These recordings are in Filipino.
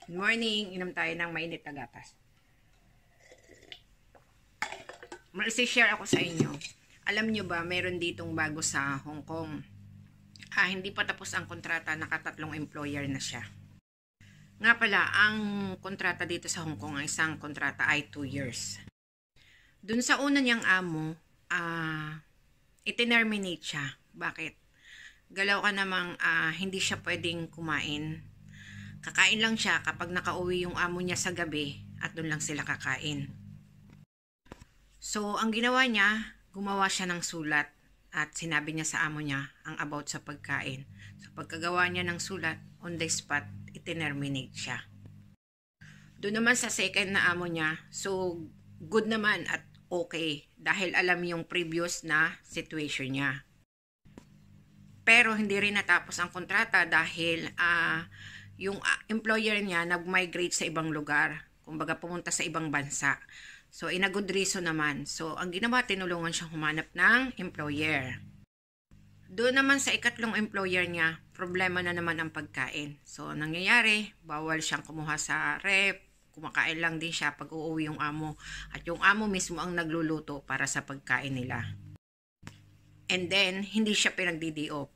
Good morning, inom tayo ng mainit na gatas. Mag-share ako sa inyo. Alam nyo ba, meron ditong bago sa Hong Kong. Hindi pa tapos ang kontrata, nakatatlong employer na siya. Nga pala, ang kontrata dito sa Hong Kong, ang isang kontrata ay 2 years. Dun sa una niyang amo, itinerminate siya. Bakit? Galaw ka namang hindi siya pwedeng kumain. Kakain lang siya kapag nakauwi yung amo niya sa gabi at doon lang sila kakain. So, ang ginawa niya, gumawa siya ng sulat at sinabi niya sa amo niya ang about sa pagkain. So, pagkagawa niya ng sulat, on the spot, itinerminate siya. Doon naman sa second na amo niya, so good naman at okay dahil alam yung previous na situation niya. Pero hindi rin natapos ang kontrata dahil yung employer niya nag-migrate sa ibang lugar. Kumbaga pumunta sa ibang bansa. So, in a good reason naman. So, ang ginawa, tinulungan siyang humanap ng employer. Doon naman sa ikatlong employer niya, problema na naman ang pagkain. So, nangyayari, bawal siyang kumuha sa rep, kumakain lang din siya pag uuwi yung amo. At yung amo mismo ang nagluluto para sa pagkain nila. And then, hindi siya pinagdi-day-off.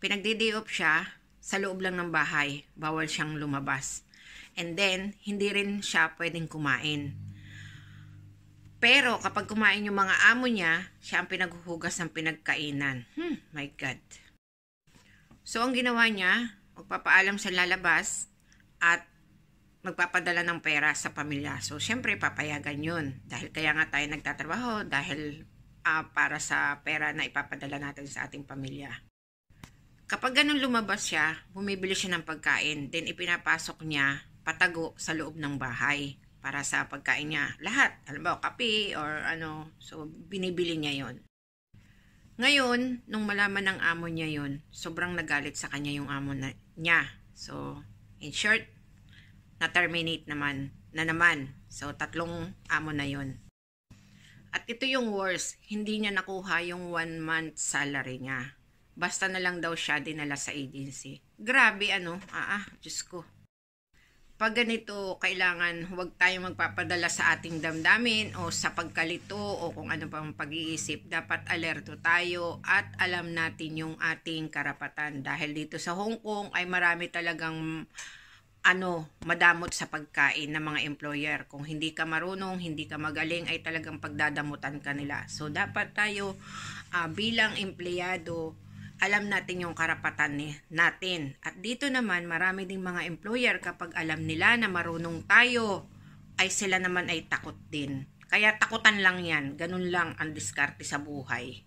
Pinagdi-day-off siya sa loob lang ng bahay. Bawal siyang lumabas. And then, hindi rin siya pwedeng kumain. Pero kapag kumain yung mga amo niya, siya ang pinaghuhugas ng pinagkainan. My God. So, ang ginawa niya, magpapaalam sa lalabas at magpapadala ng pera sa pamilya. So, syempre, papayagan yun. Dahil kaya nga tayo nagtatrabaho, dahil para sa pera na ipapadala natin sa ating pamilya. Kapag ganun lumabas siya, bumibili siya ng pagkain, then ipinapasok niya patago sa loob ng bahay para sa pagkain niya. Lahat, alam ba, kape or ano, so binibili niya yon. Ngayon, nung malaman ng amo niya yon, sobrang nagalit sa kanya yung amo niya. So, in short, na-terminate naman. So, 3 amo na yon. At ito yung worst, hindi niya nakuha yung 1 month salary niya. Basta na lang daw siya dinala sa agency. Grabe Diyos ko. Pag ganito, kailangan huwag tayong magpapadala sa ating damdamin o sa pagkalito o kung ano pang pag-iisip. Dapat alerto tayo at alam natin yung ating karapatan. Dahil dito sa Hong Kong ay marami talagang madamot sa pagkain ng mga employer. Kung hindi ka marunong, hindi ka magaling, ay talagang pagdadamutan ka nila. So, dapat tayo bilang empleyado, alam natin yung karapatan natin. At dito naman, marami ding mga employer kapag alam nila na marunong tayo, ay sila naman ay takot din. Kaya takutan lang yan. Ganun lang ang diskarte sa buhay.